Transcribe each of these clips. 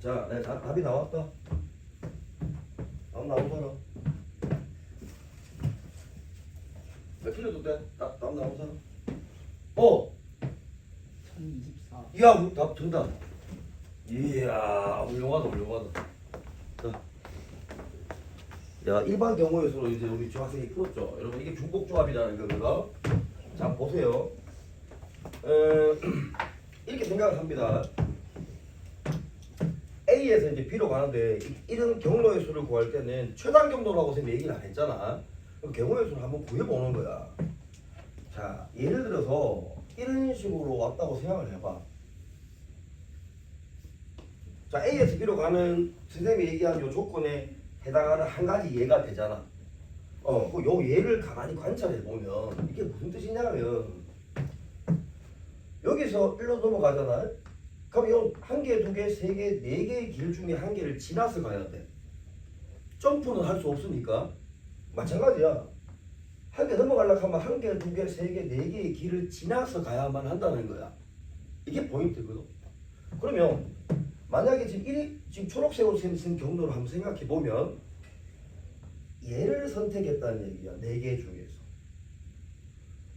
자, 네, 답이 나왔다. 답 나오잖아. 몇 틀려도 돼? 답 나오잖아. 1024. 이야, 답 정답. 이야, 훌륭하다, 훌륭하다. 자, 야, 일반 경우에서도 이제 우리 중학생이 풀었죠. 여러분, 이게 중복조합이라는 겁니다. 자, 보세요. 이렇게 생각을 합니다. A에서 이제 B로 가는데 이런 경로의 수를 구할 때는 최단 경로라고 선생님이 얘기를 안 했잖아. 그럼 경우의 수를 한번 구해보는 거야. 자, 예를 들어서 이런 식으로 왔다고 생각을 해봐. 자, A에서 B로 가는 선생님이 얘기한 요 조건에 해당하는 한 가지 예가 되잖아. 요 예를 가만히 관찰해 보면 이게 무슨 뜻이냐면 여기서 1로 넘어가잖아. 그럼 요 한 개, 두 개, 세 개, 네 개의 길 중에 한 개를 지나서 가야 돼. 점프는 할 수 없으니까 마찬가지야. 한 개 넘어가려고 하면 한 개, 두 개, 세 개, 네 개의 길을 지나서 가야만 한다는 거야. 이게 포인트거든. 그러면 만약에 지금 초록색으로 쓴 경로를 한번 생각해 보면 얘를 선택했다는 얘기야. 네 개 중에서.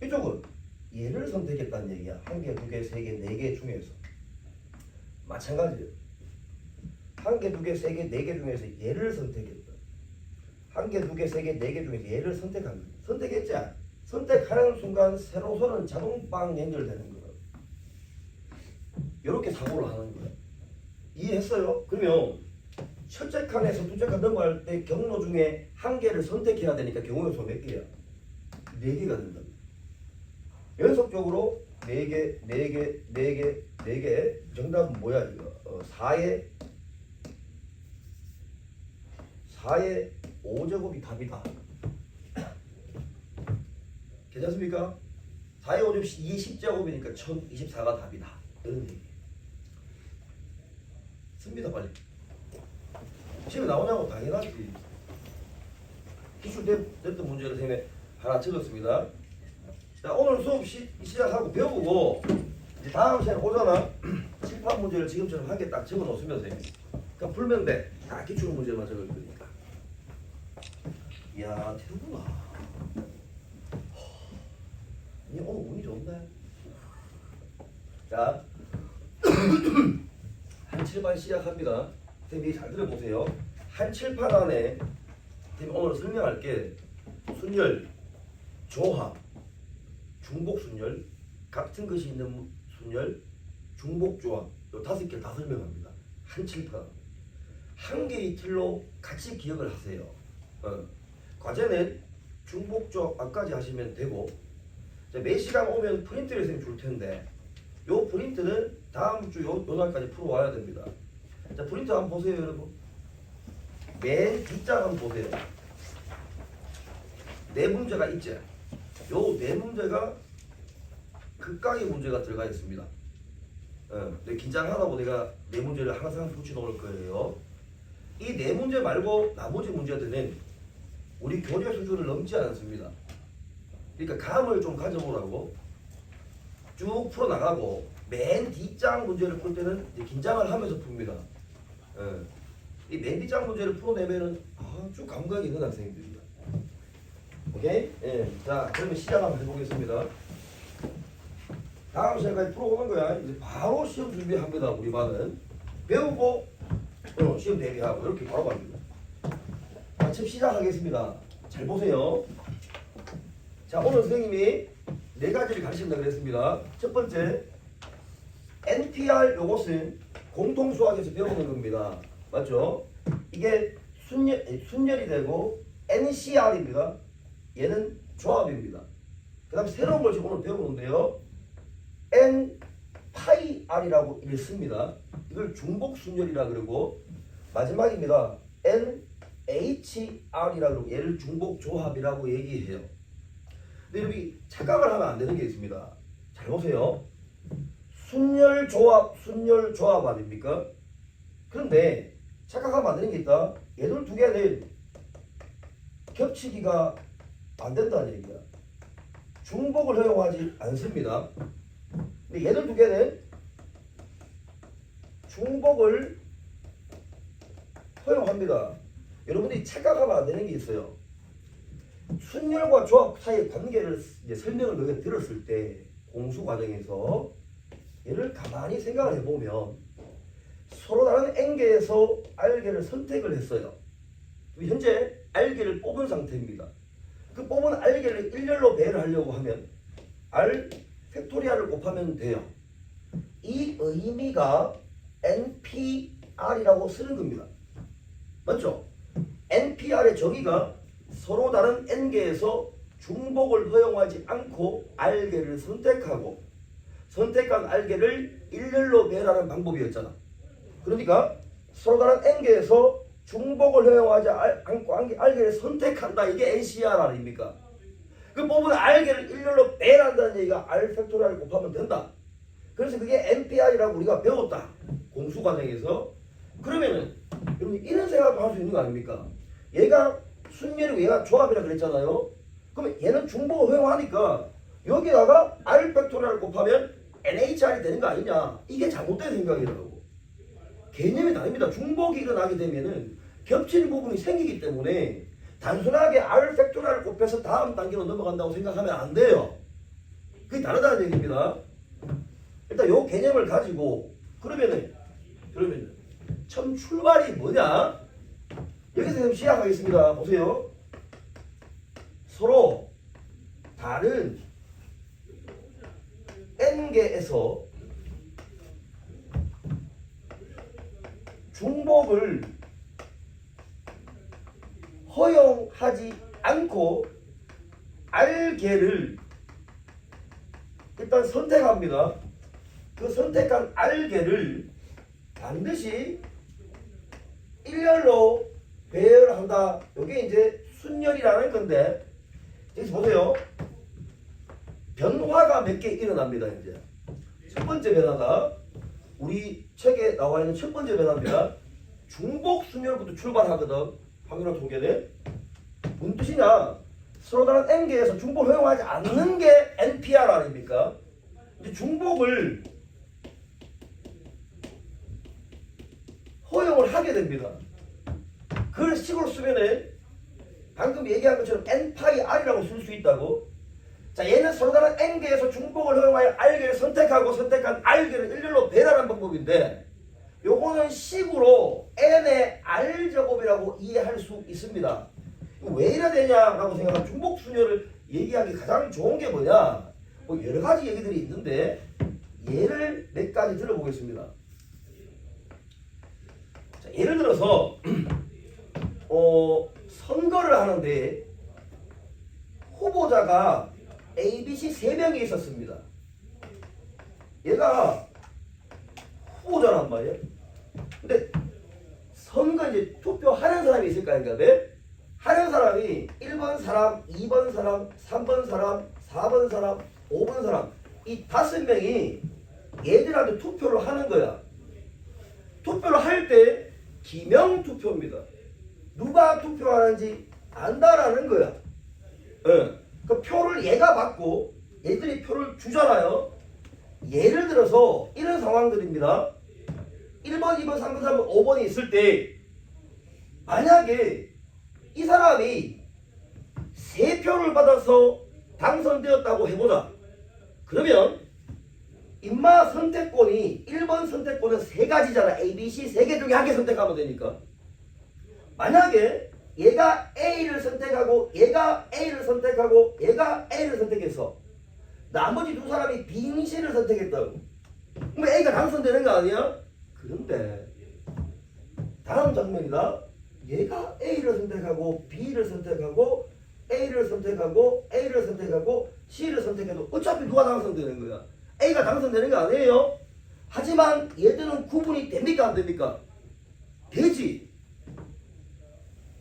이쪽은 얘를 선택했다는 얘기야. 한 개, 두 개, 세 개, 네 개 중에서. 마찬가지예요. 한 개, 두 개, 세 개, 네 개 중에서 얘를 선택했다. 한 개, 두 개, 세 개, 네 개 중에서 얘를 선택한 거야. 선택했지? 선택하는 순간 세로선은 자동빵 연결되는 거야. 이렇게 사고를 하는 거야. 이해했어요? 그러면 첫째 칸에서 둘째 칸 넘어갈 때 경로 중에 한 개를 선택해야 되니까 경우의 수 몇 개야? 네 개가 된다. 연속적으로 네 개, 네 개, 네 개, 네 개. 정답은 뭐야 이거? 4의 5제곱이 답이다. 괜찮습니까? 4의 5제곱 20제곱이니까 1024가 답이다. 이런 얘기예요. 씁니다 빨리. 시험에 나오냐고 당연하지. 기출됐던 문제를 선생님이 하나 적었습니다. 자, 오늘 수업 시작하고 배워보고 이제 다음 시간에 오잖아. 칠판 문제를 지금처럼 한 개 딱 적어놓으면 돼. 그러니까 풀면 돼. 다 기출 문제만 적을 거니까. 이야, 태우구나. 니 오늘 운이 좋은데. 자, 한 칠판 시작합니다. 선생님 잘 들어보세요. 한 칠판 안에 선생님 오늘 설명할게. 순열, 조합, 중복순열, 같은 것이 있는 순열, 중복조합 요 5개 다 설명합니다. 한 칠판. 한 개의 틀로 같이 기억을 하세요. 과제는 중복조합까지 하시면 되고 매 시간 오면 프린트를 선생님 줄 텐데 요 프린트는 다음 주 요 날까지 풀어와야 됩니다. 자, 프린트 한번 보세요 여러분. 맨 뒷장 한번 보세요. 네 문제가 있죠. 요 네 문제가 극강의 문제가 들어가 있습니다. 긴장하라고 내가 네 문제를 항상 붙여 놓을 거예요. 이 네 문제 말고 나머지 문제들은 우리 교재 수준을 넘지 않습니다. 그러니까 감을 좀 가져보라고 쭉 풀어나가고 맨 뒷장 문제를 풀 때는 긴장을 하면서 풉니다. 이 맨 뒷장 문제를 풀어내면은 쭉 감각이 있는 학생들이야. 오케이? 자, 그러면 시작 한번 해보겠습니다. 다음 시간까지 풀어오는 거야. 이제 바로 시험 준비합니다. 우리 반은 배우고 시험 대비하고 이렇게 바로 갑니다. 자, 첫 시작하겠습니다. 잘 보세요. 자, 오늘 선생님이 네 가지를 가르친다 그랬습니다. 첫 번째, NPR 요것은 공통수학에서 배우는 겁니다. 맞죠? 이게 순열이 되고 NCR입니다. 얘는 조합입니다. 그 다음에 새로운 걸 지금 오늘 배우는데요. N 파이 R이라고 읽습니다. 이걸 중복순열이라 그러고 마지막입니다. N HR 이라고 얘를 중복조합이라고 얘기해요. 근데 여러분이 착각을 하면 안 되는 게 있습니다. 잘 보세요. 순열조합 아닙니까? 그런데 착각하면 안 되는 게 있다. 얘들 두 개는 겹치기가 안 된다는 얘기야. 중복을 허용하지 않습니다. 근데 얘들 두 개는 중복을 허용합니다. 여러분들이 착각하면 안 되는 게 있어요. 순열과 조합 사이의 관계를 이제 설명을 너희가 들었을 때 공수 과정에서 얘를 가만히 생각을 해보면 서로 다른 N개에서 R개를 선택을 했어요. 현재 R개를 뽑은 상태입니다. 그 뽑은 R개를 일렬로 배열을 하려고 하면 R 팩토리얼을 곱하면 돼요. 이 의미가 NPR이라고 쓰는 겁니다. 맞죠? NPR의 정의가 서로 다른 N개에서 중복을 허용하지 않고 R개를 선택하고 선택한 R개를 일렬로 배열하는 방법이었잖아. 그러니까 서로 다른 N개에서 중복을 허용하지 않고 R개를 선택한다. 이게 NCR 아닙니까? 그 뽑은 R개를 일렬로 배열한다는 얘기가 R 팩토리얼 곱하면 된다. 그래서 그게 NPR이라고 우리가 배웠다. 공수 과정에서. 그러면은 여러분 이런 생각도 할 수 있는 거 아닙니까? 얘가 순열이고 얘가 조합이라 그랬잖아요. 그러면 얘는 중복을 허용하니까 여기다가 R 팩토리얼 곱하면 NHR이 되는 거 아니냐. 이게 잘못된 생각이라고. 개념이 다릅니다. 중복이 일어나게 되면은 겹치는 부분이 생기기 때문에 단순하게 R 팩토리얼 곱해서 다음 단계로 넘어간다고 생각하면 안 돼요. 그게 다르다는 얘기입니다. 일단 요 개념을 가지고 그러면은 처음 출발이 뭐냐? 여기서 시작하겠습니다. 보세요. 서로 다른 N개에서 중복을 허용하지 않고 R개를 일단 선택합니다. 그 선택한 R개를 반드시 일렬로 배열한다. 이게 이제 순열이라는 건데 여기서 보세요. 변화가 몇 개 일어납니다. 이제 첫 번째 변화가 우리 책에 나와 있는 첫 번째 변화입니다. 중복 순열부터 출발하거든. 확률화 통계는 무슨 뜻이냐? 서로 다른 N개에서 중복을 허용하지 않는 게 NPR 아닙니까? 이제 중복을 허용을 하게 됩니다. 그걸 식으로 쓰면은 방금 얘기한 것처럼 N파이 R이라고 쓸 수 있다고. 자, 얘는 서로 다른 N개에서 중복을 허용하여 R개를 선택하고 선택한 R개를 일렬로 배열하는 방법인데 요거는 식으로 N의 R제곱이라고 이해할 수 있습니다. 왜 이래야 되냐라고 생각하면 중복 순열을 얘기하기 가장 좋은 게 뭐냐? 뭐 여러 가지 얘기들이 있는데 예를 몇 가지 들어보겠습니다. 자, 예를 들어서 선거를 하는데 후보자가 A, B, C 3명이 있었습니다. 얘가 후보자란 말이야. 근데 선거 이제 투표하는 사람이 있을 거 아닌가? 하는 사람이 1번 사람, 2번 사람, 3번 사람, 4번 사람, 5번 사람 이 5명이 얘들한테 투표를 하는 거야. 투표를 할 때 기명 투표입니다. 누가 투표하는지 안다라는 거야. 네. 그 표를 얘가 받고 얘들이 표를 주잖아요. 예를 들어서 이런 상황들입니다. 1번, 2번, 3번, 3번, 5번이 있을 때 만약에 이 사람이 3표를 받아서 당선되었다고 해보자. 그러면 인마 선택권이 1번 선택권은 3가지잖아. A, B, C 3개 중에 1개 선택하면 되니까. 만약에 얘가 A를 선택하고 얘가 A를 선택하고 얘가 A를 선택해서 나머지 두 사람이 B, C를 선택했다고. 그럼 A가 당선되는 거 아니야? 그런데 다음 장면이다. 얘가 A를 선택하고 B를 선택하고 A를 선택하고 A를 선택하고 C를 선택해도 어차피 누가 당선되는 거야? A가 당선되는 거 아니에요? 하지만 얘들은 구분이 됩니까 안 됩니까? 되지.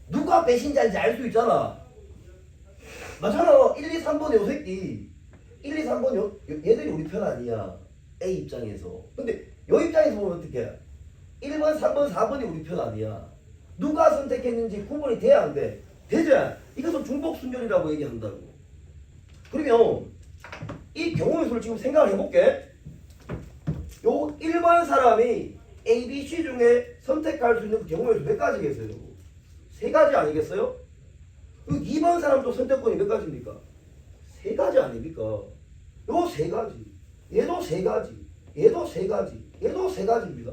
누가 배신자인지 알 수 있잖아. 맞잖아. 1, 2, 3번 요 새끼 1, 2, 3번 얘들이 우리 편 아니야. A 입장에서. 근데 요 입장에서 보면 어떻게 해? 1번, 3번, 4번이 우리 편 아니야. 누가 선택했는지 구분이 돼야 안 돼. 되지? 이것은 중복순열이라고 얘기한다고. 그러면 이 경우의 수를 지금 생각을 해볼게. 요 1번 사람이 A, B, C 중에 선택할 수 있는 경우의 수 몇 가지겠어요? 세 가지 아니겠어요? 2번 사람도 선택권이 몇 가지입니까? 세 가지 아닙니까? 요 세 가지, 얘도 세 가지, 얘도 세 가지, 얘도 세 가지입니다.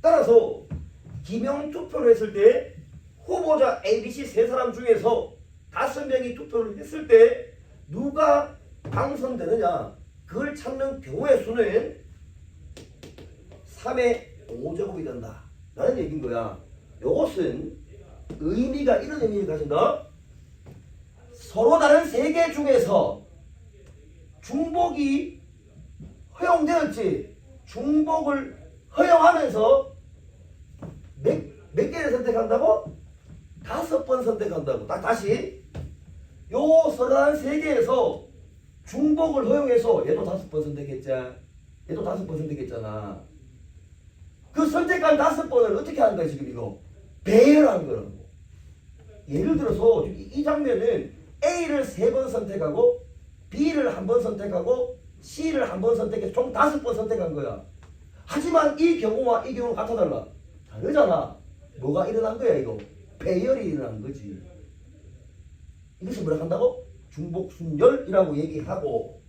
따라서 기명 투표를 했을 때 후보자 A, B, C 세 사람 중에서 5명이 투표를 했을 때 누가 당선되느냐 그걸 찾는 경우의 수는 3의 5제곱이 된다 라는 얘기인 거야. 이것은 의미가 이런 의미를 가진다. 서로 다른 세 개 중에서 중복이 허용되었지 중복을 허용하면서 몇 개를 선택한다고? 5번 선택한다고. 다시 요 서로 다른 세 개에서 중복을 허용해서 얘도 5번 선택했지 얘도 5번 선택했잖아. 그 선택한 5번을 어떻게 하는 거야 지금 이거? 배열하는 거라고. 예를 들어서 이 장면은 A를 3번 선택하고 B를 1번 선택하고 C를 1번 선택해서 총 5번 선택한 거야. 하지만 이 경우와 이 경우는 같아 달라. 다르잖아. 뭐가 일어난 거야 이거? 배열이 일어난 거지. 이것을 뭐라 한다고? 중복순열이라고 얘기하고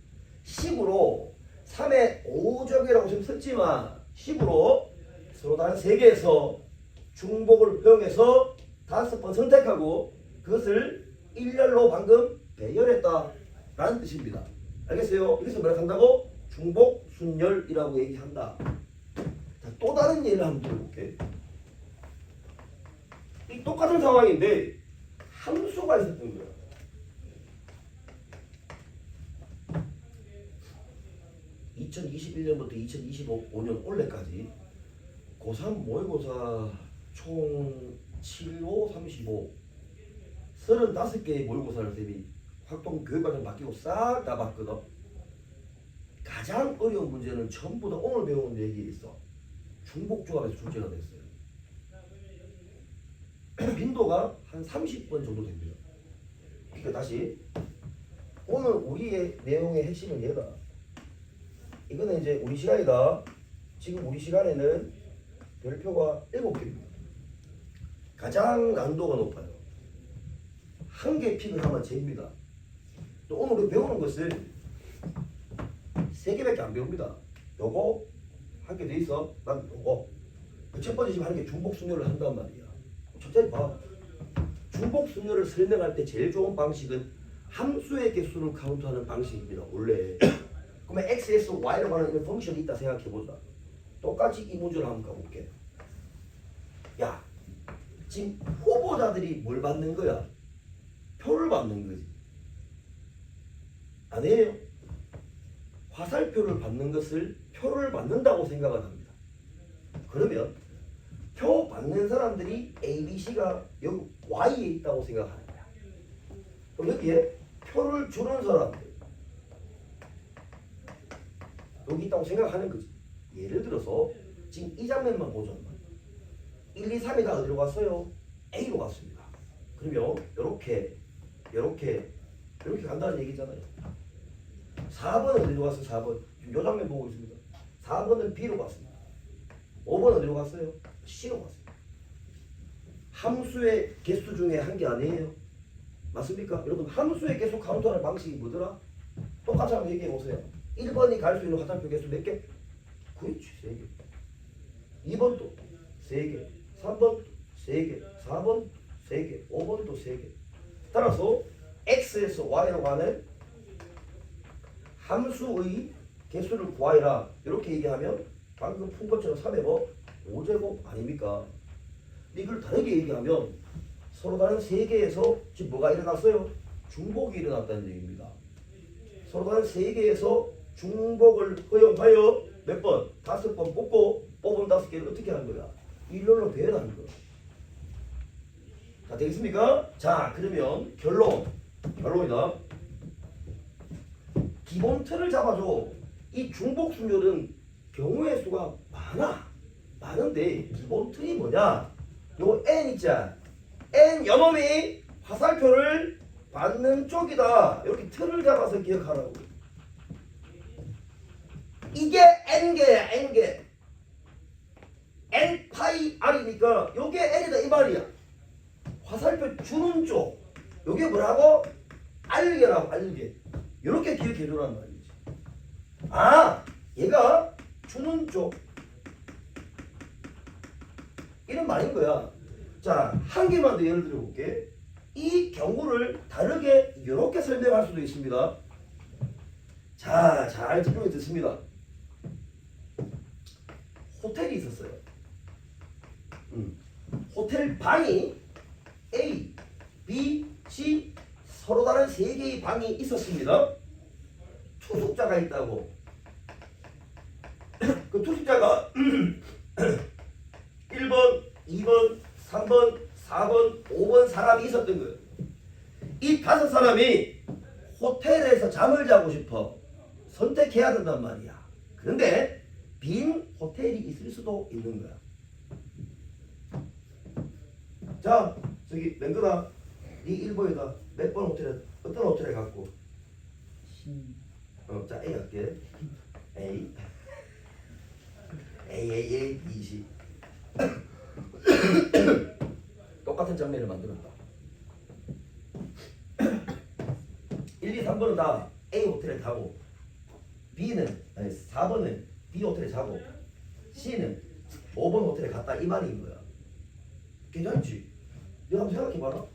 식으로 3의 5제곱이라고 지금 썼지만 식으로 서로 다른 세 개에서 중복을 허용해서 5번 선택하고 그것을 일렬로 방금 배열했다 라는 뜻입니다. 알겠어요? 이것을 뭐라 한다고? 중복순열이라고 얘기한다. 자, 또 다른 예를 한번 들어볼게. 이 똑같은 상황인데 함수가 있었던 거야. (2021년부터 2025년) 올해까지 고3 모의고사 총 7, 5, 35 35개의 모의고사를 쌤이 활동 교육과정 바뀌고 싹 다 봤거든. 가장 어려운 문제는 전부 다 오늘 배운 얘기에 있어. 중복조합에서 출제가 됐어요. 빈도가 한 30번 정도 됩니다. 그러니까 다시 오늘 우리의 내용의 핵심은 얘다. 이거는 이제 우리 시간이다. 지금 우리 시간에는 별표가 7개입니다. 가장 난도가 높아요. 한 개 픽을 하면 제입니다. 또 오늘 우리 배우는 것은 3개밖에 안 배웁니다. 요거 한 개 더 있어. 난 요거. 첫 번째 지금 하는 게 중복순열을 한단 말이야. 첫째 봐. 중복순열을 설명할 때 제일 좋은 방식은 함수의 개수를 카운트하는 방식입니다. 원래. 그러면 x, s, y라고 하는 펑션이 있다 생각해보자. 똑같이 이 문제를 한번 가볼게. 야, 지금 후보자들이 뭘 받는 거야? 표를 받는 거지. 아니에요. 화살표를 받는 것을 표를 받는다고 생각을 합니다. 그러면 표 받는 사람들이 A, B, C가 여기 Y에 있다고 생각하는 거야. 그럼 여기에 표를 주는 사람들 여기 있다고 생각하는 거지. 예를 들어서 지금 이 장면만 보자. 1, 2, 3이 다 어디로 갔어요? A로 갔습니다. 그러면 이렇게 간다는 얘기잖아요. 4번은 어디로 갔어요? 4번. 지금 이 장면 보고 있습니다. 4번은 B로 갔습니다. 5번 어디로 갔어요? C로 갔습니다. 함수의 개수 중에 한 개 아니에요? 맞습니까? 여러분 함수의 개수 카운트하는 방식이 뭐더라? 똑같이 한번 얘기해 보세요. 1번이 갈 수 있는 화살표 개수 몇 개? 그렇지, 3개. 2번도 3개, 3번도 3개, 4번도 3개, 5번도 3개. 따라서 x에서 y로 가는 함수의 개수를 구하여라. 이렇게 얘기하면 방금 푼 것처럼 3의 5제곱 아닙니까? 이걸 다르게 얘기하면 서로 다른 3개에서 지금 뭐가 일어났어요? 중복이 일어났다는 얘기입니다. 서로 다른 3개에서 중복을 허용하여 몇 번? 5번 뽑고 뽑은 5개를 어떻게 하는 거야? 일렬로 배열하는 거야. 자, 되겠습니까? 자, 그러면 결론이다. 기본 틀을 잡아줘. 이 중복순열은 경우의 수가 많은데 기본 틀이 뭐냐? 요 n 있잖아. n 여놈이 화살표를 받는 쪽이다. 이렇게 틀을 잡아서 기억하라고. 이게 n개야, n개. N 파이 R이니까 요게 L이다 이 말이야. 화살표 주는 쪽 요게 뭐라고? 알게라고 알게. 요렇게 기억해 두란 말이지. 아 얘가 주는 쪽 이런 말인 거야. 자, 한 개만 더 예를 들어 볼게. 이 경우를 다르게 이렇게 설명할 수도 있습니다. 자, 잘 집중해 듣습니다. 호텔이 있었어요. 호텔 방이 A, B, C 서로 다른 세 개의 방이 있었습니다. 투숙자가 있다고. 그 투숙자가 1번, 2번, 3번, 4번, 5번 사람이 있었던 거예요. 이 5사람이 호텔에서 잠을 자고 싶어 선택해야 된단 말이야. 그런데 빈 호텔이 있을 수도 있는 거야. 자, 저기 맹근아, 네 일보에다 몇 번 호텔에 어떤 호텔에 갔고? 자 A 갈게. A, A, B, C. 똑같은 장면을 만들었다. 1, 2, 3번은 다 A 호텔에 자고 B는 아니 4번은 B 호텔에 자고 C는 5번 호텔에 갔다 이 말인 거야. 괜찮지? 내가 한번 생각해봐라.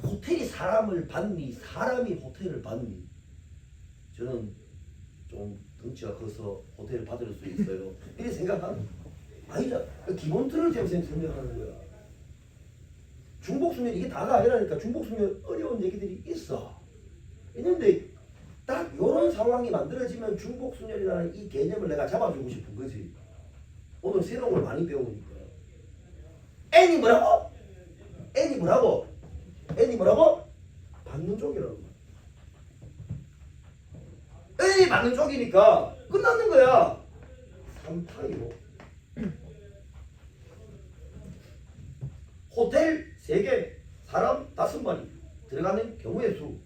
호텔이 사람을 받니 사람이 호텔을 받니? 저는 좀 덩치가 커서 호텔을 받을 수 있어요. 이렇게 생각하는 아니잖아. 기본 틀을 지금 설명하는 거야. 중복수면 이게 다가 아니라니까. 중복수면 어려운 얘기들이 있어. 있는데 딱 이런 상황이 만들어지면 중복수면이라는 이 개념을 내가 잡아주고 싶은 거지. 오늘 새로운 걸 많이 배우니까. N이 뭐라고? N이 뭐라고? N이 뭐라고? 받는 쪽이라고. N이 받는 쪽이니까 끝났는 거야. 3파이로 호텔 3개, 사람 5마리 들어가는 경우의 수.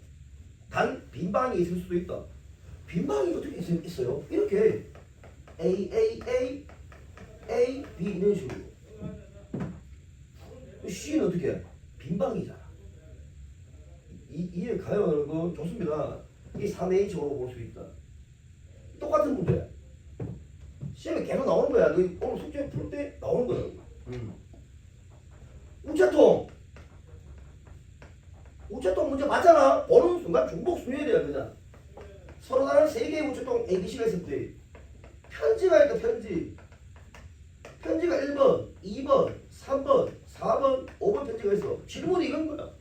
단 빈방이 있을 수도 있다. 빈방이 어떻게 있어요? 이렇게 A, B 이런 식으로. C는 어떻게? 빈방이잖아. 이해 가요 여러분? 좋습니다. 이 3H로 볼 수 있다. 똑같은 문제. 시험에 계속 나오는 거야. 너 오늘 숙제 풀 때 나오는 거야. 우체통 문제 맞잖아. 보는 순간 중복수열이야 그냥. 서로 다른 3개의 우체통 ABC가 있을 때 편지가 있다. 편지가 1번, 2번, 3번, 4번, 5번 편지가 있어. 질문이 이건 거야.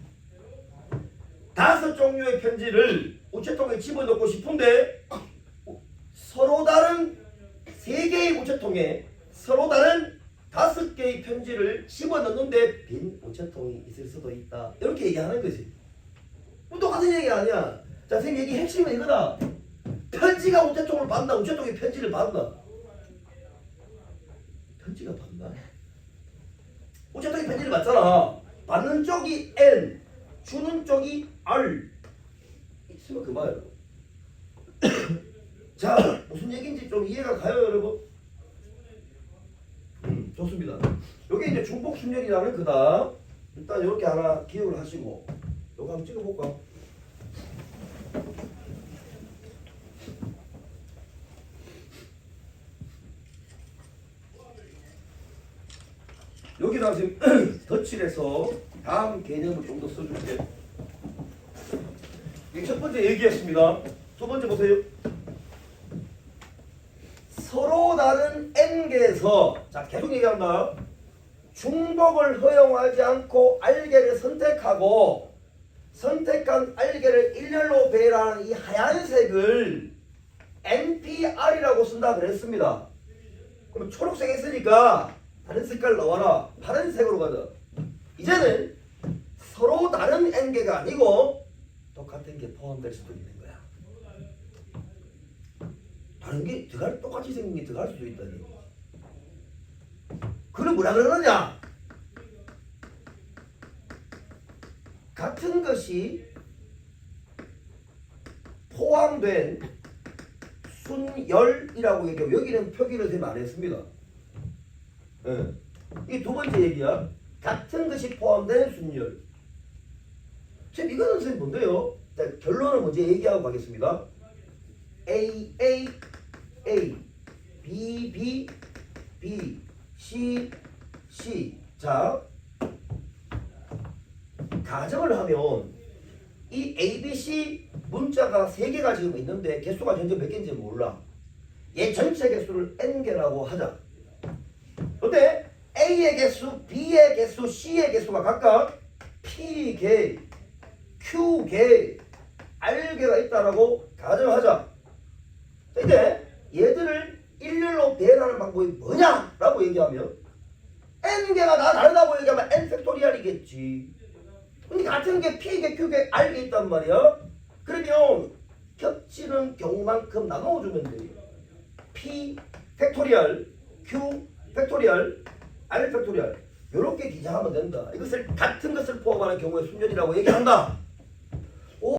5종류의 편지를 우체통에 집어넣고 싶은데 서로 다른 3개의 우체통에 서로 다른 5개의 편지를 집어넣는데 빈 우체통이 있을 수도 있다. 이렇게 얘기하는 거지. 똑같은 얘기 아니야. 자, 선생님 얘기 핵심은 이거다. 편지가 우체통을 받나? 우체통이 편지를 받나? 편지가 받나? 우체통이 편지를 받잖아. 받는 쪽이 N, 주는 쪽이 R. 있으면 그만이에요. 자, 무슨 얘기인지 좀 이해가 가요, 여러분? 좋습니다. 여기 이제 중복순열이라는 거다. 일단 이렇게 하나 기억을 하시고, 요거 한번 찍어볼까? 여기다 지금 덧칠해서 다음 개념을 좀 더 써줄게. 이 첫 번째 얘기했습니다. 두 번째 보세요. 서로 다른 N개에서 자 계속 얘기한다. 중복을 허용하지 않고 알게를 선택하고 선택한 알게를 일렬로 배열하는 이 하얀색을 NPR이라고 쓴다 그랬습니다. 그럼 초록색 했으니까 다른 색깔 넣어라. 파란색으로 가자. 이제는 서로 다른 N개가 아니고 똑같은 게 포함될 수도 있는 거야. 다른 게 들어갈 똑같이 생긴 게 들어갈 수도 있다니. 그걸 뭐라 그러느냐? 같은 것이 포함된 순열이라고 얘기하고 여기는 표기를 thêm 안 했습니다. 예. 이게 두 번째 얘기야. 같은 것이 포함된 순열. 지금 이거는 선생님 뭔데요? 자, 결론을 먼저 얘기하고 가겠습니다. A, A, A, B, B, B, C, C. 자, 가정을 하면 이 A, B, C 문자가 3개가 지금 있는데 개수가 현재 몇 개인지 몰라. 얘 전체 개수를 N개라고 하자. 근데 A의 개수, B의 개수, C의 개수가 각각 P개, Q개, R개가 있다라고 가정하자. 이제 얘들을 일렬로 배열하는 방법이 뭐냐라고 얘기하면 N개가 다 다르다고 얘기하면 N 팩토리얼이겠지. 근데 같은 게 P개, Q개, R개 있단 말이야. 그러면 겹치는 경우만큼 나눠주면 돼. P 팩토리얼, Q 팩토리얼, R 팩토리얼 이렇게 기장하면 된다. 이것을 같은 것을 포함하는 경우에 순열이라고 얘기한다.